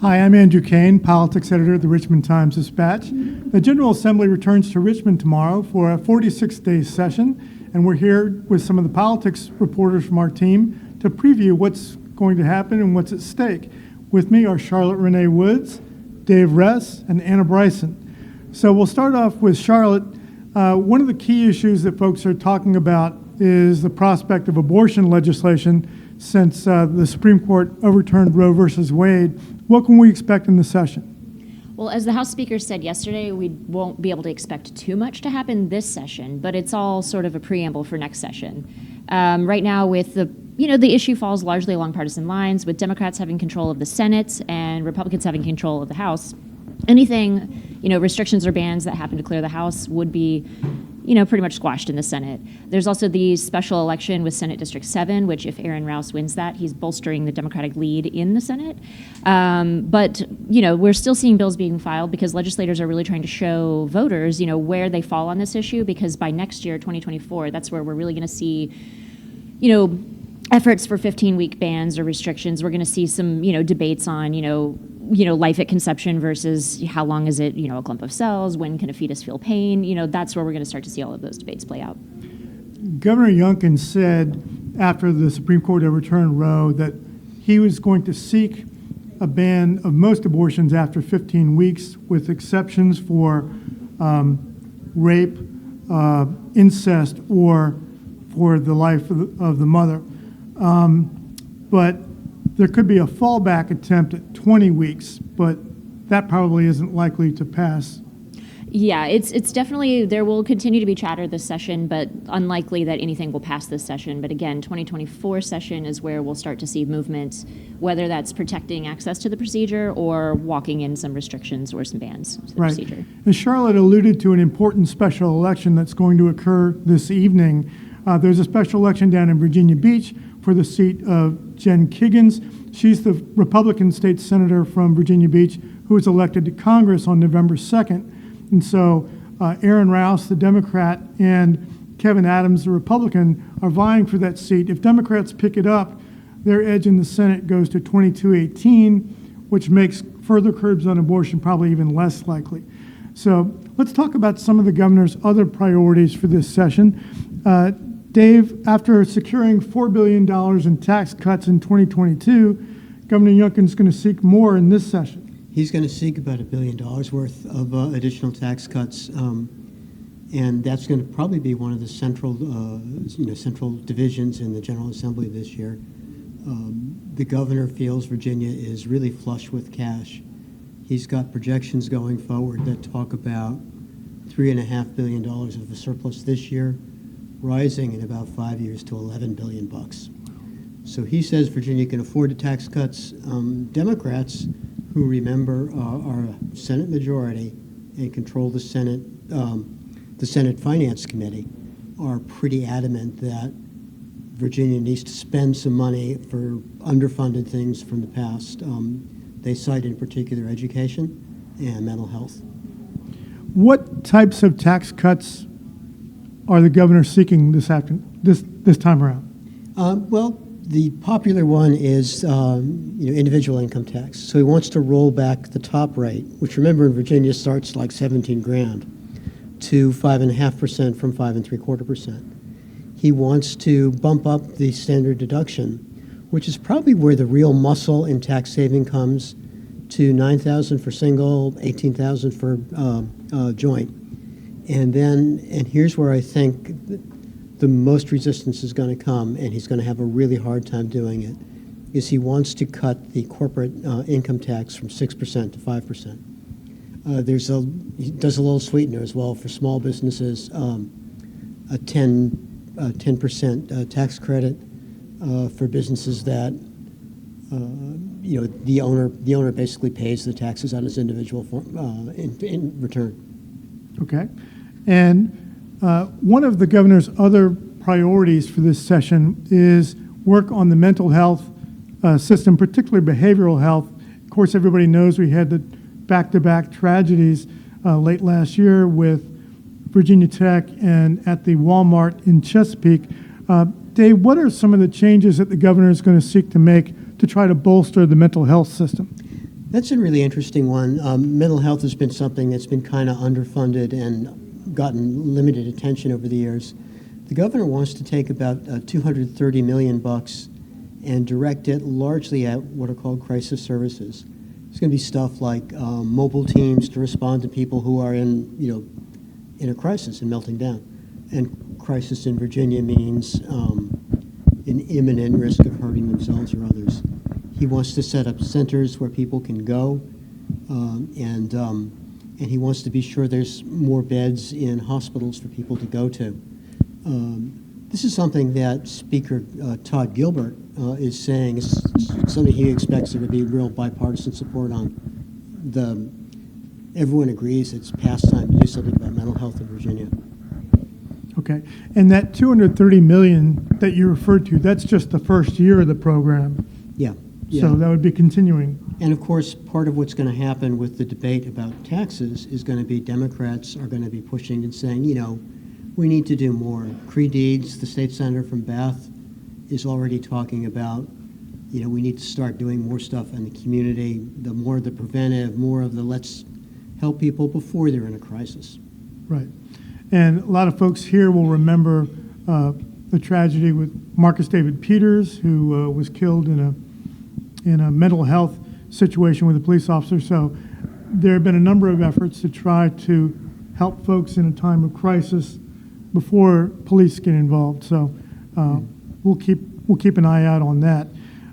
Hi, I'm Andrew Kane, politics editor of the Richmond Times-Dispatch. The General Assembly returns to Richmond tomorrow for a 46-day session, and we're here with some of the politics reporters from our team to preview what's going to happen and what's at stake. With me are Charlotte Renee Woods, Dave Ress, and Anna Bryson. So we'll start off with Charlotte. One of the key issues that folks are talking about is the prospect of abortion legislation since the Supreme Court overturned Roe versus Wade. What can we expect in the session? Well, as the House Speaker said yesterday, we won't be able to expect too much to happen this session, but it's all sort of a preamble for next session. Right now, with the issue falls largely along partisan lines, with Democrats having control of the Senate and Republicans having control of the House. Anything, restrictions or bans that happen to clear the House would be, pretty much squashed in the Senate. There's also the special election with Senate District 7, which if Aaron Rouse wins that, he's bolstering the Democratic lead in the Senate. But we're still seeing bills being filed because legislators are really trying to show voters, where they fall on this issue, because by next year, 2024, that's where we're really going to see, efforts for 15-week bans or restrictions. We're going to see some, debates on, life at conception versus how long is it, a clump of cells, when can a fetus feel pain? That's where we're going to start to see all of those debates play out. Governor Youngkin said after the Supreme Court overturned Roe that he was going to seek a ban of most abortions after 15 weeks, with exceptions for rape, incest, or for the life of the mother. But there could be a fallback attempt at 20 weeks, but that probably isn't likely to pass. Yeah, it's definitely, there will continue to be chatter this session, but unlikely that anything will pass this session. But again, 2024 session is where we'll start to see movement, whether that's protecting access to the procedure or walking in some restrictions or some bans to the procedure. And Charlotte alluded to an important special election that's going to occur this evening. There's a special election down in Virginia Beach for the seat of Jen Kiggans. She's the Republican state senator from Virginia Beach who was elected to Congress on November 2nd. And so Aaron Rouse, the Democrat, and Kevin Adams, the Republican, are vying for that seat. If Democrats pick it up, their edge in the Senate goes to 22-18, which makes further curbs on abortion probably even less likely. So let's talk about some of the governor's other priorities for this session. Dave, after securing $4 billion in tax cuts in 2022, Governor Youngkin's going to seek more in this session. He's going to seek about $1 billion worth of additional tax cuts, and that's going to probably be one of the central divisions in the General Assembly this year. The governor feels Virginia is really flush with cash. He's got projections going forward that talk about $3.5 billion of the surplus this year, rising in about 5 years to $11 billion bucks. So he says Virginia can afford the tax cuts. Democrats, who remember are a Senate majority and control the Senate Finance Committee, are pretty adamant that Virginia needs to spend some money for underfunded things from the past. They cite in particular education and mental health. What types of tax cuts are the governor seeking this time around? Well, the popular one is individual income tax. So he wants to roll back the top rate, which remember in Virginia starts like 17 grand, to 5.5% from 5.75%. He wants to bump up the standard deduction, which is probably where the real muscle in tax saving comes, to $9,000 for single, $18,000 for joint. And here's where I think the most resistance is going to come, and he's going to have a really hard time doing it, is he wants to cut the corporate income tax from 6% to 5%. He does a little sweetener as well for small businesses, a 10% tax credit for businesses that the owner basically pays the taxes on his individual in return. Okay. And one of the governor's other priorities for this session is work on the mental health system, particularly behavioral health. Of course, everybody knows we had the back-to-back tragedies late last year with Virginia Tech and at the Walmart in Chesapeake. Dave, what are some of the changes that the governor is going to seek to make to try to bolster the mental health system? That's a really interesting one. Mental health has been something that's been kind of underfunded and gotten limited attention over the years. The governor wants to take about $230 million bucks and direct it largely at what are called crisis services. It's going to be stuff like mobile teams to respond to people who are in a crisis and melting down. And crisis in Virginia means an imminent risk of hurting themselves or others. He wants to set up centers where people can go, and he wants to be sure there's more beds in hospitals for people to go to. This is something that Speaker Todd Gilbert is saying is something he expects there to be real bipartisan support on. Everyone agrees it's past time to do something about mental health in Virginia. Okay. And that $230 million that you referred to, that's just the first year of the program. Yeah. So that would be continuing. And of course, part of what's going to happen with the debate about taxes is going to be Democrats are going to be pushing and saying, we need to do more. Cree Deeds, the state senator from Bath, is already talking about, we need to start doing more stuff in the community, the more the preventive, more of the let's help people before they're in a crisis. Right. And a lot of folks here will remember the tragedy with Marcus David Peters, who was killed in a mental health situation with a police officer. So there have been a number of efforts to try to help folks in a time of crisis before police get involved. So we'll keep an eye out on that.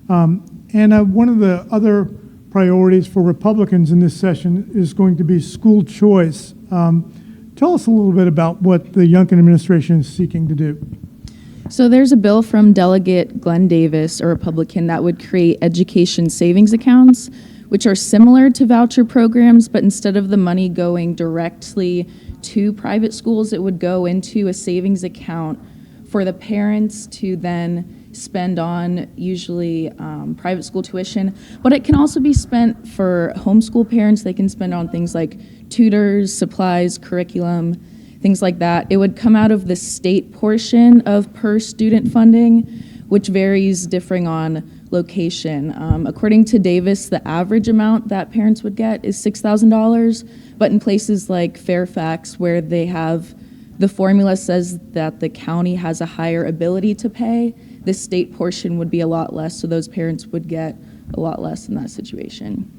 And one of the other priorities for Republicans in this session is going to be school choice. Tell us a little bit about what the Youngkin administration is seeking to do. So there's a bill from Delegate Glenn Davis, a Republican, that would create education savings accounts, which are similar to voucher programs, but instead of the money going directly to private schools, it would go into a savings account for the parents to then spend on usually private school tuition. But it can also be spent for homeschool parents. They can spend on things like tutors, supplies, curriculum, things like that. It would come out of the state portion of per student funding, which varies differing on location. According to Davis, the average amount that parents would get is $6,000, but in places like Fairfax, where they have the formula says that the county has a higher ability to pay, the state portion would be a lot less, so those parents would get a lot less in that situation.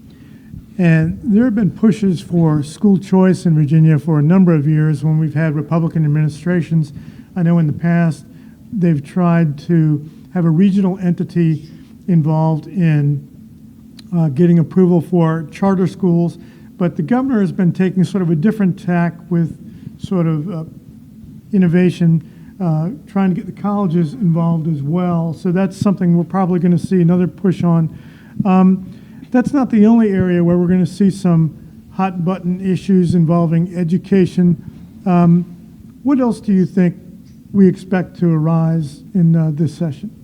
And there have been pushes for school choice in Virginia for a number of years when we've had Republican administrations. I know in the past they've tried to have a regional entity involved in getting approval for charter schools, but the governor has been taking sort of a different tack with sort of innovation, trying to get the colleges involved as well. So that's something we're probably going to see another push on. That's not the only area where we're going to see some hot button issues involving education. What else do you think we expect to arise in this session?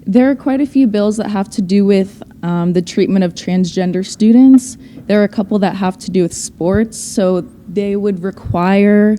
There are quite a few bills that have to do with the treatment of transgender students. There are a couple that have to do with sports, so they would require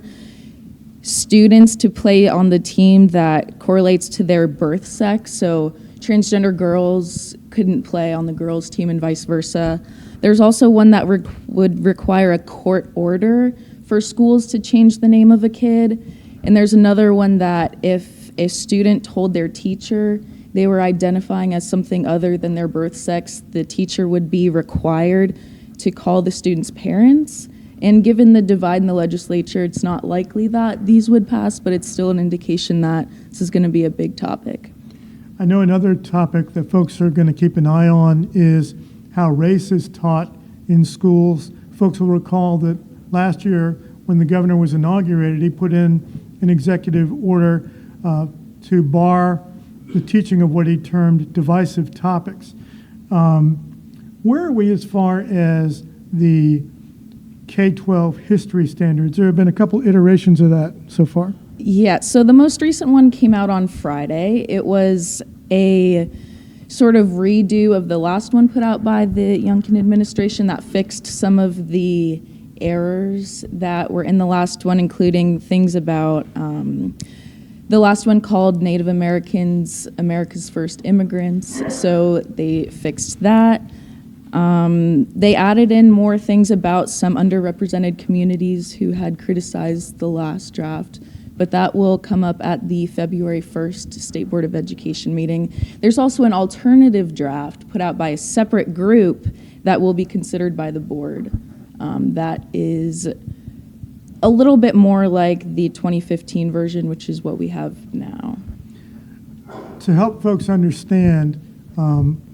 students to play on the team that correlates to their birth sex. So transgender girls couldn't play on the girls' team and vice versa. There's also one that would require a court order for schools to change the name of a kid. And there's another one that if a student told their teacher they were identifying as something other than their birth sex, the teacher would be required to call the student's parents. And given the divide in the legislature, it's not likely that these would pass, but it's still an indication that this is going to be a big topic. I know another topic that folks are going to keep an eye on is how race is taught in schools. Folks will recall that last year when the governor was inaugurated, he put in an executive order to bar the teaching of what he termed divisive topics. Where are we as far as the K-12 history standards? There have been a couple iterations of that so far. Yeah, so the most recent one came out on Friday. It was a sort of redo of the last one put out by the Youngkin administration that fixed some of the errors that were in the last one, including things about the last one called Native Americans America's First Immigrants. So they fixed that. They added in more things about some underrepresented communities who had criticized the last draft, but that will come up at the February 1st State Board of Education meeting. There's also an alternative draft put out by a separate group that will be considered by the board. That is a little bit more like the 2015 version, which is what we have now. To help folks understand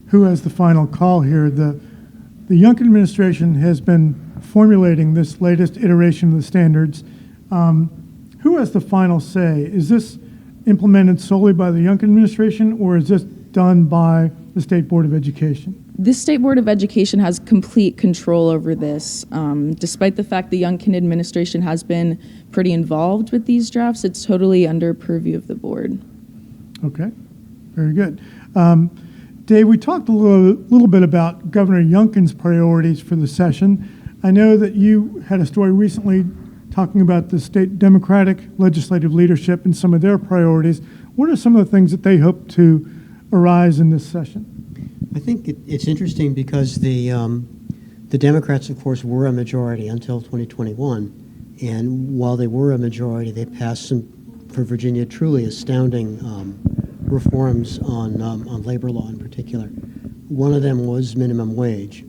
who has the final call here, the Youngkin administration has been formulating this latest iteration of the standards. Who has the final say? Is this implemented solely by the Youngkin administration, or is this done by the State Board of Education? This State Board of Education has complete control over this. Despite the fact the Youngkin administration has been pretty involved with these drafts, it's totally under purview of the board. Okay, very good. Dave, we talked a little bit about Governor Youngkin's priorities for the session. I know that you had a story recently talking about the state Democratic legislative leadership and some of their priorities. What are some of the things that they hope to arise in this session? I think it's interesting because the Democrats, of course, were a majority until 2021, and while they were a majority, they passed some, for Virginia, truly astounding reforms on labor law in particular. One of them was minimum wage.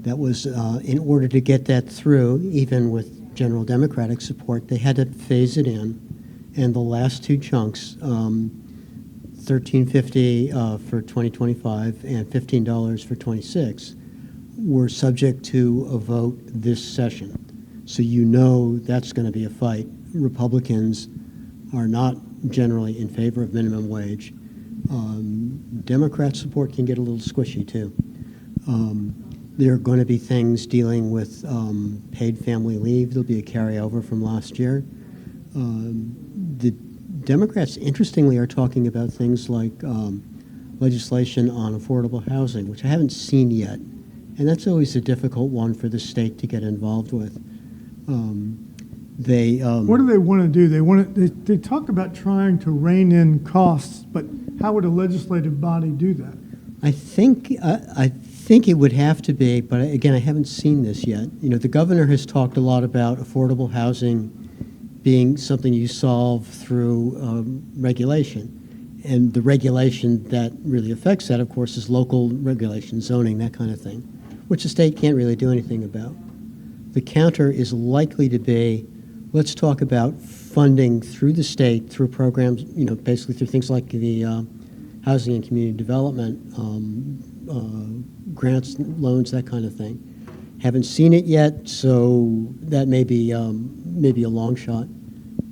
That was in order to get that through, even with general Democratic support, they had to phase it in, and the last two chunks. $13.50 for 2025 and $15 for 26 were subject to a vote this session. So you know that's going to be a fight. Republicans are not generally in favor of minimum wage. Democrat support can get a little squishy too. There are going to be things dealing with paid family leave. There'll be a carryover from last year. The Democrats, interestingly, are talking about things like legislation on affordable housing, which I haven't seen yet. And that's always a difficult one for the state to get involved with. What do they want to do? They talk about trying to rein in costs, but how would a legislative body do that? I think it would have to be, but again, I haven't seen this yet. You know, the governor has talked a lot about affordable housing being something you solve through regulation. And the regulation that really affects that, of course, is local regulation, zoning, that kind of thing, which the state can't really do anything about. The counter is likely to be, let's talk about funding through the state, through programs, you know, basically through things like the housing and community development, grants, loans, that kind of thing. Haven't seen it yet, so that may be maybe a long shot.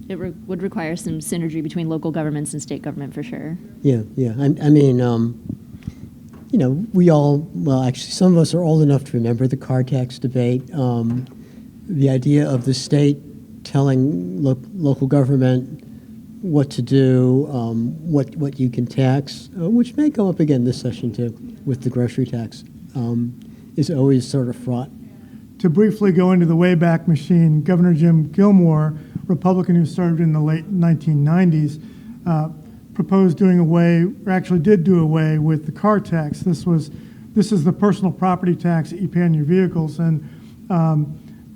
It would require some synergy between local governments and state government for sure. Yeah. I mean, you know, well, actually, some of us are old enough to remember the car tax debate. The idea of the state telling local government what to do, what you can tax, which may come up again this session too, with the grocery tax, is always sort of fraught. To briefly go into the Wayback Machine, Governor Jim Gilmore, Republican who served in the late 1990s, proposed doing away, or actually did do away with the car tax. This is the personal property tax that you pay on your vehicles, and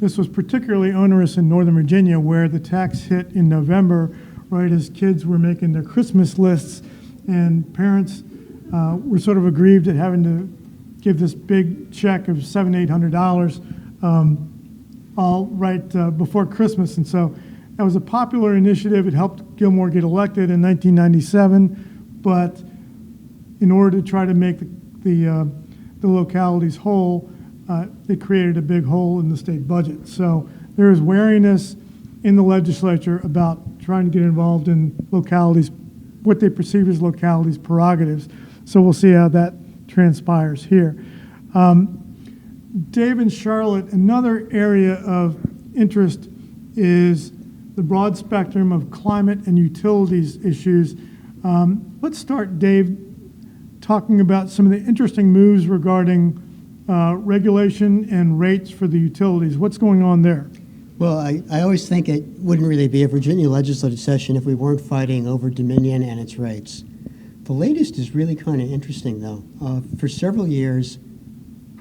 this was particularly onerous in Northern Virginia, where the tax hit in November, right as kids were making their Christmas lists, and parents were sort of aggrieved at having to give this big check of $700-800 all right before Christmas. And so that was a popular initiative. It helped Gilmore get elected in 1997, but in order to try to make the localities whole, they created a big hole in the state budget. So there is wariness in the legislature about trying to get involved in localities, what they perceive as localities' prerogatives. So we'll see how that transpires here. Dave and Charlotte, another area of interest is the broad spectrum of climate and utilities issues. Let's start, Dave, talking about some of the interesting moves regarding regulation and rates for the utilities. What's going on there? Well, I always think it wouldn't really be a Virginia legislative session if we weren't fighting over Dominion and its rates. The latest is really kind of interesting, though. For several years,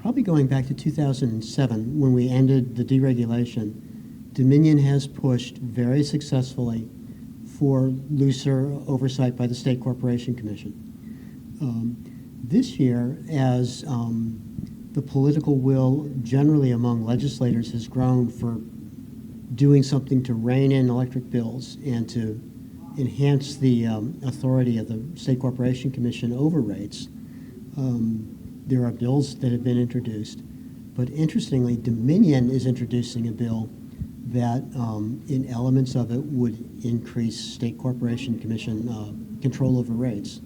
probably going back to 2007 when we ended the deregulation, Dominion has pushed very successfully for looser oversight by the State Corporation Commission. This year, as the political will generally among legislators has grown for doing something to rein in electric bills and to enhance the authority of the State Corporation Commission over rates, there are bills that have been introduced. But interestingly, Dominion is introducing a bill that in elements of it would increase State Corporation Commission control over rates.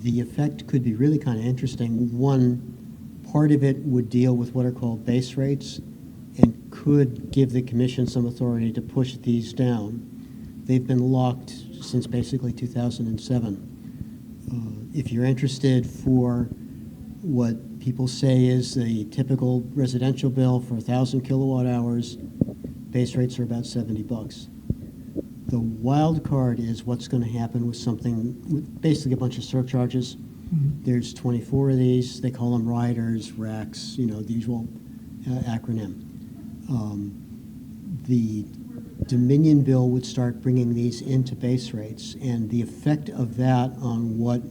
The effect could be really kind of interesting. One part of it would deal with what are called base rates and could give the Commission some authority to push these down. They've been locked since basically 2007. If you're interested for what people say is the typical residential bill for 1,000 kilowatt hours, base rates are about $70. The wild card is what's going to happen with something, with basically a bunch of surcharges. There's 24 of these. They call them riders, RACs, the usual acronym. The Dominion bill would start bringing these into base rates, and the effect of that on what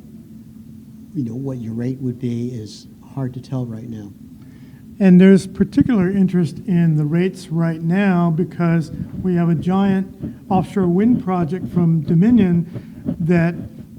your rate would be is hard to tell right now. And there's particular interest in the rates right now because we have a giant offshore wind project from Dominion that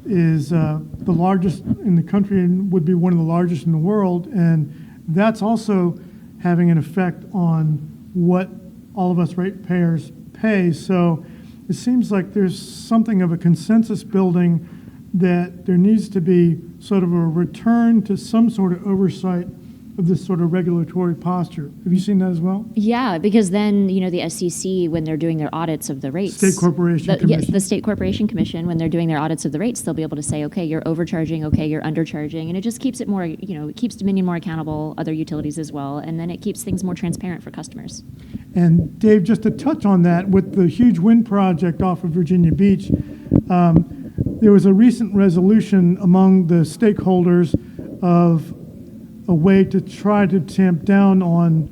is the largest in the country and would be one of the largest in the world. And that's also having an effect on what all of us ratepayers pay. So it seems like there's something of a consensus building that there needs to be sort of a return to some sort of oversight of this sort of regulatory posture. Have you seen that as well? Yeah, because then, the SEC, when they're doing their audits of the rates. State Corporation Yes, Commission. the State Corporation Commission, when they're doing their audits of the rates, they'll be able to say, okay, you're overcharging, okay, you're undercharging. And it just keeps it more, it keeps Dominion more accountable, other utilities as well. And then it keeps things more transparent for customers. And Dave, just to touch on that, with the huge wind project off of Virginia Beach, there was a recent resolution among the stakeholders of a way to try to tamp down on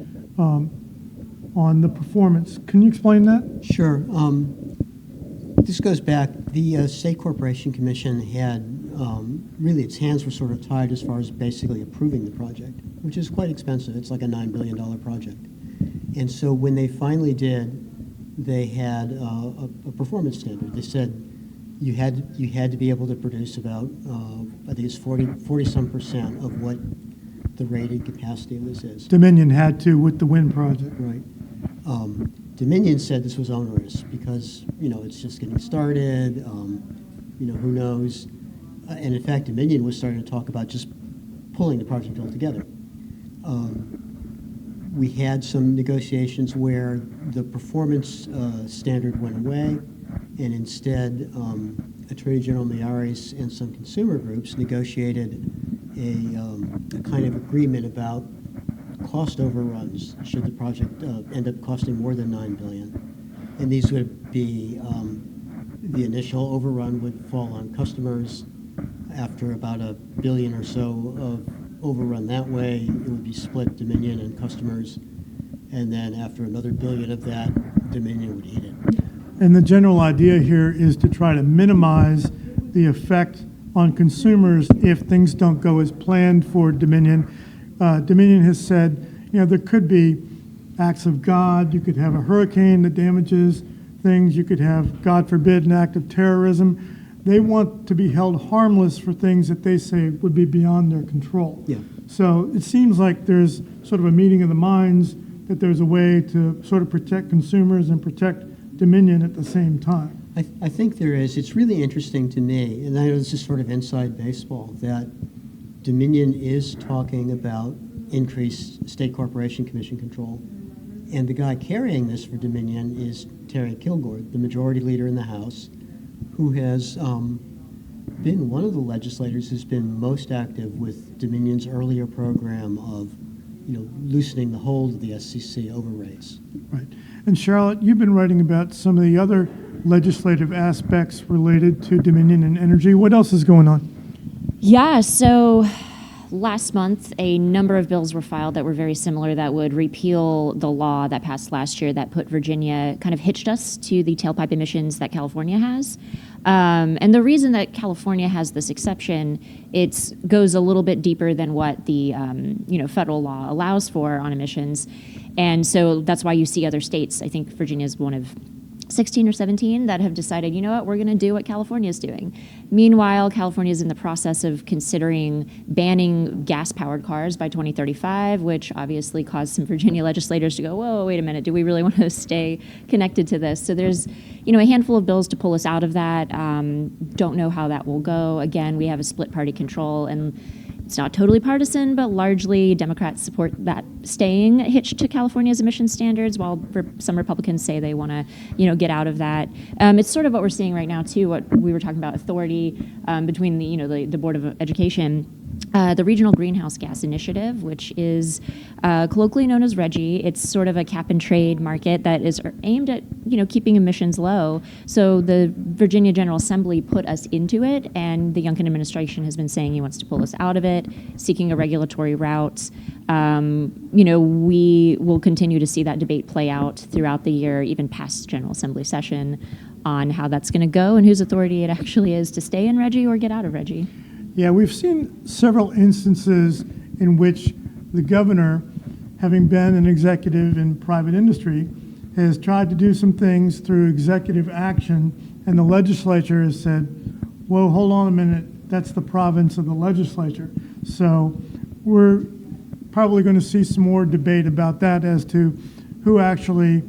the performance. Can you explain that? Sure. This goes back. The State Corporation Commission had really its hands were sort of tied as far as basically approving the project, which is quite expensive. It's like a $9 billion project. And so when they finally did, they had a performance standard. They said you had to be able to produce about I think it's 40-some% of what the rated capacity of this is. Dominion had to with the wind project. Right. Dominion said this was onerous because, it's just getting started, who knows. And in fact, Dominion was starting to talk about just pulling the project altogether. We had some negotiations where the performance standard went away, and instead Attorney General Mayares and some consumer groups negotiated a kind of agreement about cost overruns should the project end up costing more than $9 billion. And these would be, the initial overrun would fall on customers. After about $1 billion or so of overrun that way, it would be split Dominion and customers. And then after another $1 billion of that, Dominion would eat it. And the general idea here is to try to minimize the effect on consumers if things don't go as planned for Dominion. Dominion has said, there could be acts of God. You could have a hurricane that damages things. You could have, God forbid, an act of terrorism. They want to be held harmless for things that they say would be beyond their control. Yeah. So it seems like there's sort of a meeting of the minds that there's a way to sort of protect consumers and protect Dominion at the same time. I think there is. It's really interesting to me, and I know this is sort of inside baseball, that Dominion is talking about increased State Corporation Commission control. And the guy carrying this for Dominion is Terry Kilgore, the majority leader in the House, who has been one of the legislators who's been most active with Dominion's earlier program of, loosening the hold of the SCC over rates. Right. And Charlotte, you've been writing about some of the other legislative aspects related to Dominion and energy. What else is going on? Yeah, so last month, a number of bills were filed that were very similar that would repeal the law that passed last year that put Virginia, kind of hitched us to the tailpipe emissions that California has. And the reason that California has this exception, it goes a little bit deeper than what the federal law allows for on emissions. And so that's why you see other states, I think Virginia is one of 16 or 17 that have decided, you know what, we're going to do what California is doing. Meanwhile, California is in the process of considering banning gas-powered cars by 2035, which obviously caused some Virginia legislators to go, whoa, wait a minute, do we really want to stay connected to this? So there's, a handful of bills to pull us out of that. Don't know how that will go. Again, we have a split party control, and it's not totally partisan, but largely Democrats support that staying hitched to California's emission standards, while some Republicans say they want to, get out of that. It's sort of what we're seeing right now too. What we were talking about authority between the Board of Education. The Regional Greenhouse Gas Initiative, which is colloquially known as RGGI. It's sort of a cap and trade market that is aimed at keeping emissions low. So the Virginia General Assembly put us into it, and the Youngkin administration has been saying he wants to pull us out of it, seeking a regulatory route. We will continue to see that debate play out throughout the year, even past General Assembly session, on how that's going to go and whose authority it actually is to stay in RGGI or get out of RGGI. Yeah, we've seen several instances in which the governor, having been an executive in private industry, has tried to do some things through executive action, and the legislature has said, whoa, hold on a minute, that's the province of the legislature. So we're probably going to see some more debate about that as to who actually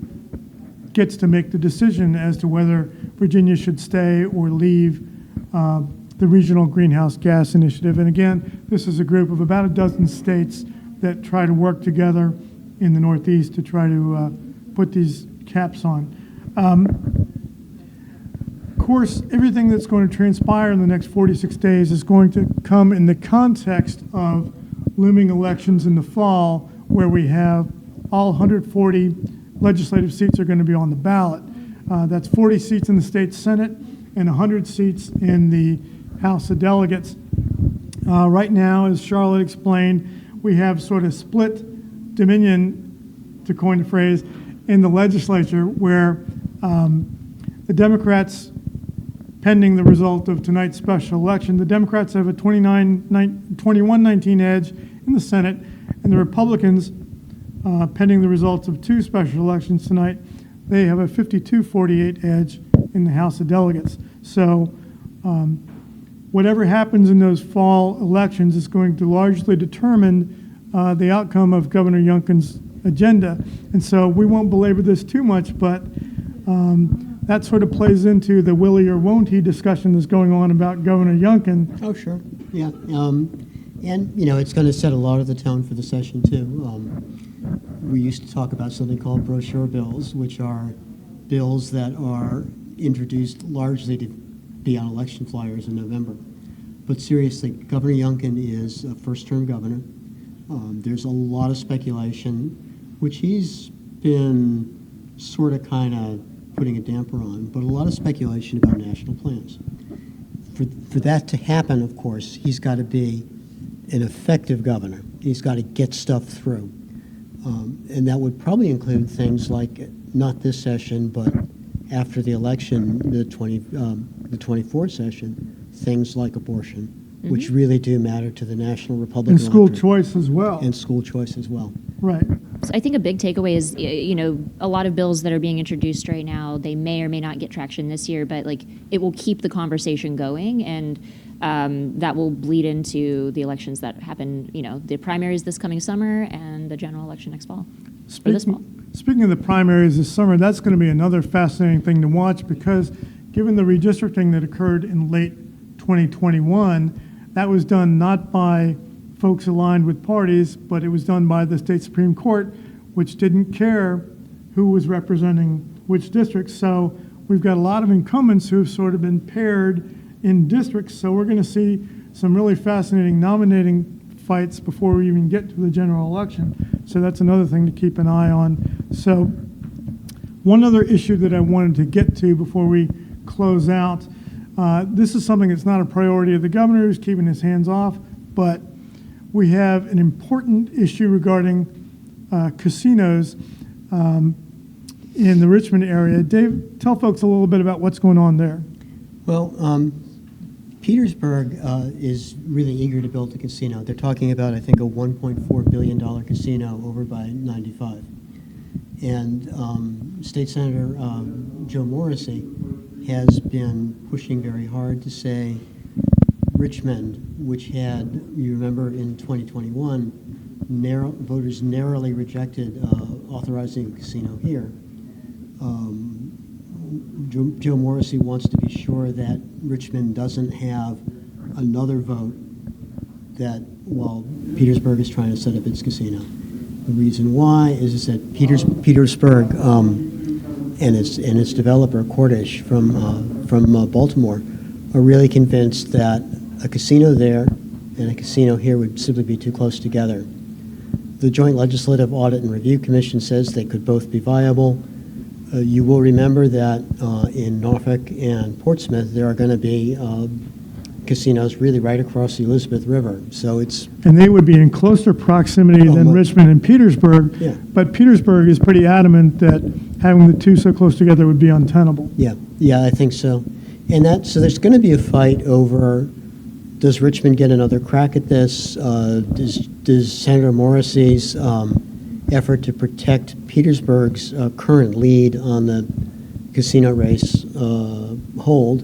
gets to make the decision as to whether Virginia should stay or leave the Regional Greenhouse Gas Initiative. And again, this is a group of about a dozen states that try to work together in the Northeast to try to put these caps on. Of course, everything that's going to transpire in the next 46 days is going to come in the context of looming elections in the fall, where we have all 140 legislative seats are going to be on the ballot. That's 40 seats in the state Senate and 100 seats in the House of Delegates. Right now, as Charlotte explained, we have sort of split dominion, to coin the phrase, in the legislature, where the Democrats, pending the result of tonight's special election, the Democrats have a 21-19 edge in the Senate, and the Republicans, pending the results of two special elections tonight, they have a 52-48 edge in the House of Delegates. So whatever happens in those fall elections is going to largely determine the outcome of Governor Youngkin's agenda. And so we won't belabor this too much, but that sort of plays into the will he or won't he discussion that's going on about Governor Youngkin. Oh, sure. Yeah. And, it's going to set a lot of the tone for the session, too. We used to talk about something called brochure bills, which are bills that are introduced largely to be on election flyers in November. But seriously, Governor Youngkin is a first-term governor. There's a lot of speculation, which he's been sort of kind of putting a damper on, but a lot of speculation about national plans. For that to happen, of course, he's got to be an effective governor. He's got to get stuff through. And that would probably include things like, not this session, but after the election, the 24 session, things like abortion, which really do matter to the national Republican And school electorate. choice as well. And school choice as well. Right. So I think a big takeaway is, a lot of bills that are being introduced right now, they may or may not get traction this year, but it will keep the conversation going, and that will bleed into the elections that happen, the primaries this coming summer and the general election next fall, or this fall. Speaking of the primaries this summer, that's going to be another fascinating thing to watch, because given the redistricting that occurred in late 2021, that was done not by folks aligned with parties, but it was done by the state Supreme Court, which didn't care who was representing which districts. So we've got a lot of incumbents who've sort of been paired in districts. So we're going to see some really fascinating nominating fights before we even get to the general election. So that's another thing to keep an eye on. So one other issue that I wanted to get to before we close out, this is something that's not a priority of the governor, who's keeping his hands off, but we have an important issue regarding casinos in the Richmond area. Dave, tell folks a little bit about what's going on there. Well, Petersburg is really eager to build a casino. They're talking about, I think, a $1.4 billion casino over by 95. And State Senator Joe Morrissey has been pushing very hard to say Richmond, which had, you remember, in 2021, voters narrowly rejected authorizing a casino here. Joe Morrissey wants to be sure that Richmond doesn't have another vote that while Petersburg is trying to set up its casino. The reason why is that Petersburg and its developer Cordish from Baltimore are really convinced that a casino there and a casino here would simply be too close together. The Joint Legislative Audit and Review Commission says they could both be viable. You will remember that in Norfolk and Portsmouth, there are going to be casinos really right across the Elizabeth River. So it's... And they would be in closer proximity than much. Richmond and Petersburg. Yeah. But Petersburg is pretty adamant that having the two so close together would be untenable. Yeah, I think so. And so there's going to be a fight over, does Richmond get another crack at this? Does Senator Morrissey's effort to protect Petersburg's current lead on the casino race hold?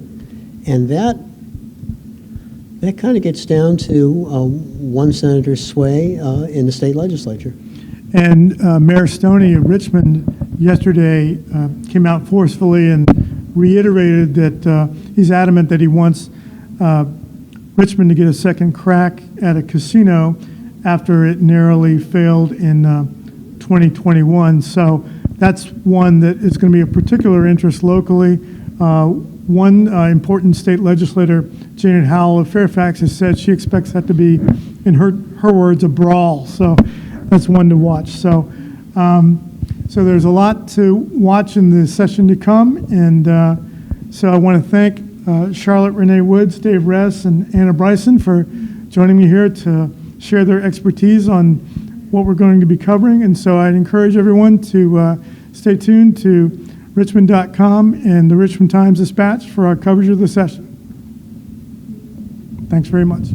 And that kind of gets down to one senator's sway in the state legislature. And Mayor Stoney of Richmond yesterday came out forcefully and reiterated that he's adamant that he wants Richmond to get a second crack at a casino after it narrowly failed in 2021. So that's one that is going to be of particular interest locally. One important state legislator, Janet Howell of Fairfax, has said she expects that to be, in her words, a brawl. So that's one to watch. So so there's a lot to watch in the session to come. And so I want to thank Charlotte Renee Woods, Dave Ress, and Anna Bryson for joining me here to share their expertise on what we're going to be covering. And so I'd encourage everyone to stay tuned to richmond.com and the Richmond Times-Dispatch for our coverage of the session. Thanks very much.